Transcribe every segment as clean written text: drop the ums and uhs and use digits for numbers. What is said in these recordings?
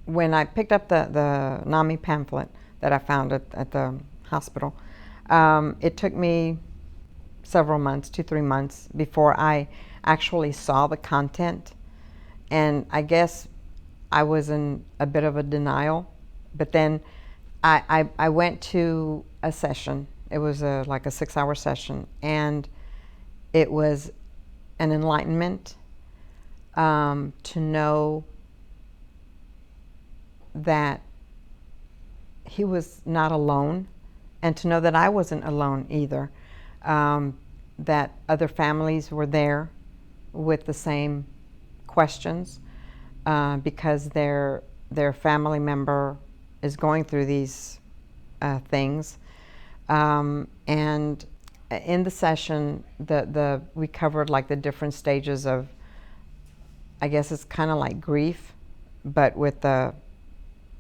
when I picked up the NAMI pamphlet that I found at the hospital, it took me several months, 2-3 months, before I actually saw the content. And I guess I was in a bit of a denial. But then I went to a session. It was like a 6-hour session. And it was an enlightenment to know that he was not alone, and to know that I wasn't alone either. That other families were there with the same questions because their family member is going through these things. And in the session, we covered like the different stages of, I guess it's kind of like grief, but with the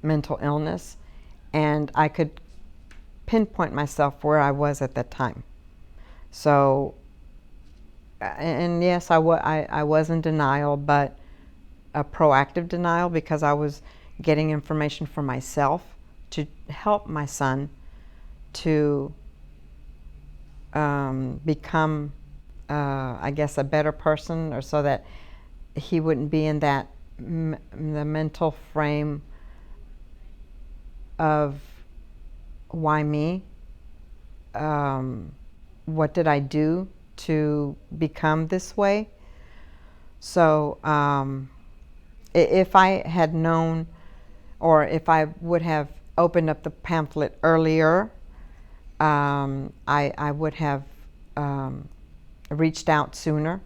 mental illness, and I could pinpoint myself where I was at that time. So, and yes, I was in denial, but a proactive denial, because I was getting information for myself to help my son to become, I guess, a better person, or so that he wouldn't be in that the mental frame of why me? What did I do to become this way? So if I had known, or if I would have opened up the pamphlet earlier, I would have reached out sooner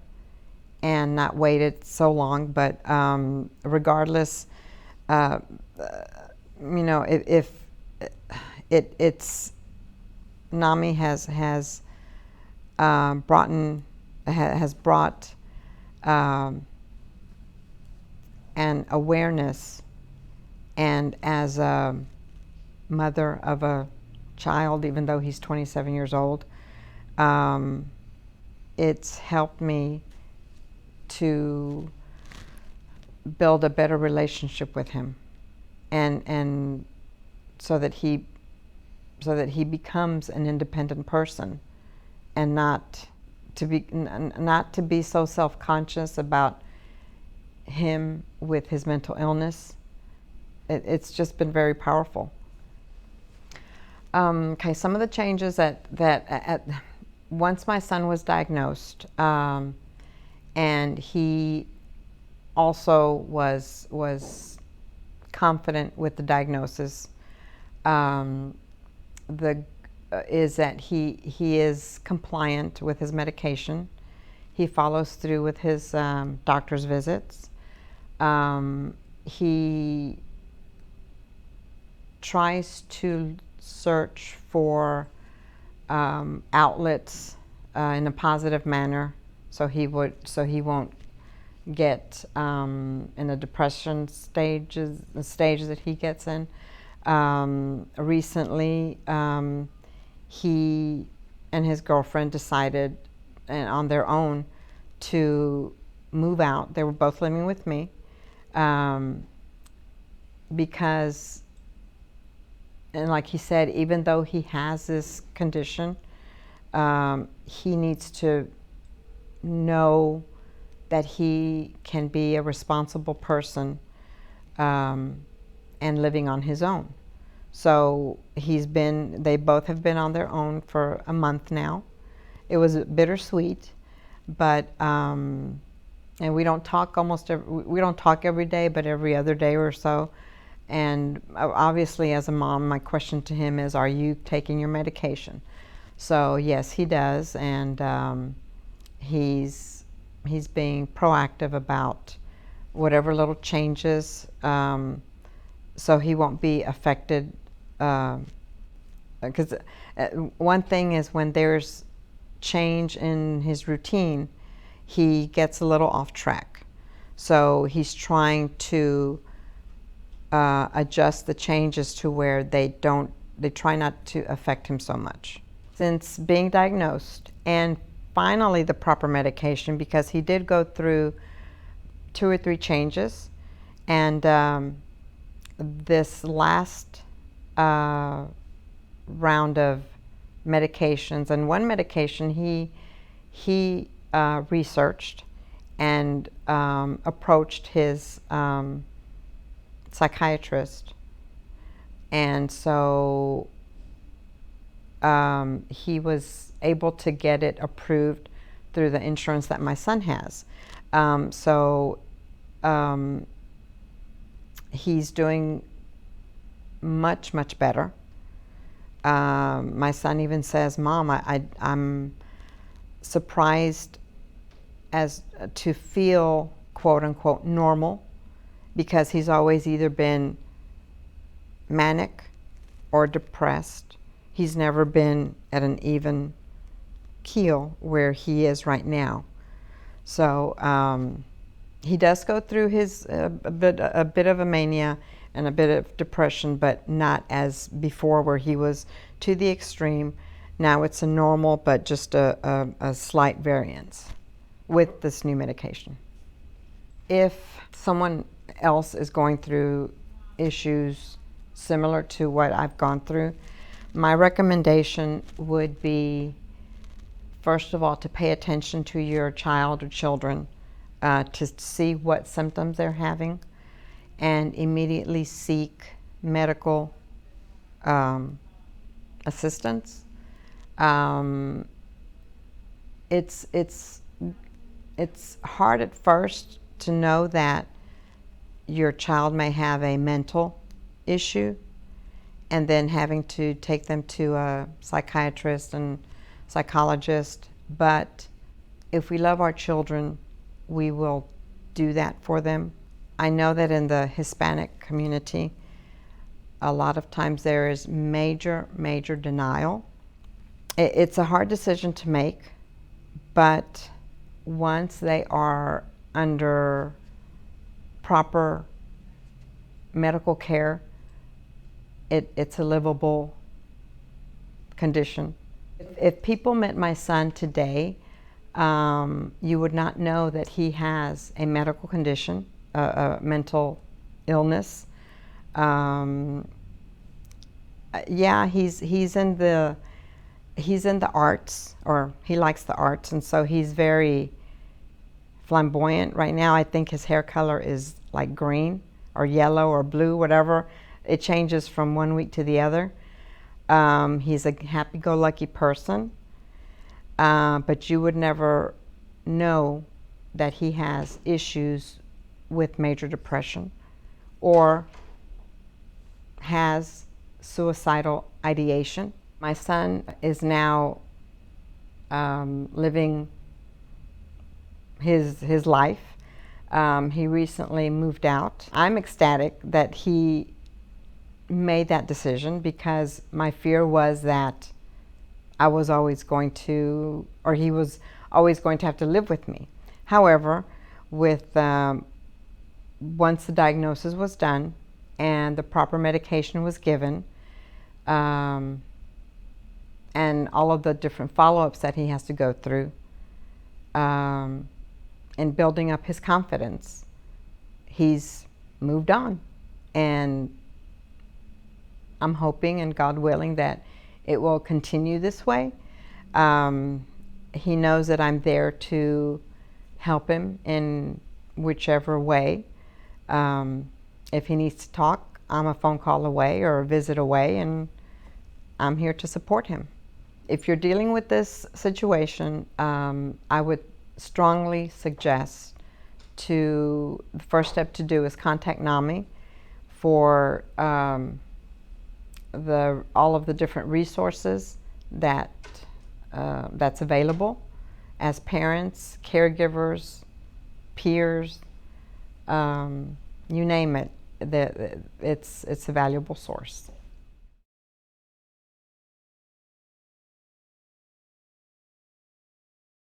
and not waited so long. But regardless, if it's NAMI has brought an awareness, and as a mother of a child, even though he's 27 years old, it's helped me to build a better relationship with him, and so that he becomes an independent person, and not to be so self-conscious about him with his mental illness. It's just been very powerful. Okay, some of the changes that once my son was diagnosed, and he also was confident with the diagnosis, is that he is compliant with his medication. He follows through with his doctor's visits. He tries to search for outlets in a positive manner, so he won't get in the depression stages that he gets in. Recently, he and his girlfriend decided, and on their own, to move out. They were both living with me, because, and like he said, even though he has this condition, he needs to know that he can be a responsible person and living on his own. So they both have been on their own for a month now. It was bittersweet, but and we don't talk every day, but every other day or so. And obviously, as a mom, my question to him is, are you taking your medication? So yes, he does, and he's being proactive about whatever little changes, so he won't be affected. Because one thing is, when there's change in his routine, he gets a little off track. So he's trying to adjust the changes to where they try not to affect him so much. Since being diagnosed, and finally the proper medication, because he did go through 2 or 3 changes, and this last round of medications, and one medication he researched and approached his psychiatrist, and so he was able to get it approved through the insurance that my son has. He's doing much, much better. My son even says, "Mom, I'm surprised as to feel quote unquote normal," because he's always either been manic or depressed. He's never been at an even keel where he is right now. So he does go through his a bit of a mania and a bit of depression, but not as before where he was to the extreme. Now it's a normal, but just a slight variance with this new medication. If someone else is going through issues similar to what I've gone through, my recommendation would be, first of all, to pay attention to your child or children, to see what symptoms they're having, and immediately seek medical assistance. It's hard at first to know that your child may have a mental issue, and then having to take them to a psychiatrist and psychologist. But if we love our children, we will do that for them. I know that in the Hispanic community, a lot of times there is major, major denial. It's a hard decision to make, but once they are under proper medical care, it's a livable condition. If people met my son today, you would not know that he has a medical condition, a mental illness. Yeah, he's in the arts, or he likes the arts, and so he's very flamboyant. Right now, I think his hair color is like green or yellow or blue, whatever. It changes from one week to the other. He's a happy-go-lucky person, but you would never know that he has issues with major depression or has suicidal ideation. My son is now living his life. He recently moved out. I'm ecstatic that he made that decision, because my fear was that I was always going to, or he was always going to have to live with me. However, with once the diagnosis was done and the proper medication was given, and all of the different follow-ups that he has to go through, in building up his confidence, he's moved on. And I'm hoping, and God willing, that it will continue this way. He knows that I'm there to help him in whichever way. If he needs to talk, I'm a phone call away or a visit away, and I'm here to support him. If you're dealing with this situation, I would strongly suggest the first step to do is contact NAMI for all of the different resources that's available as parents, caregivers, peers, you name it. It's a valuable source.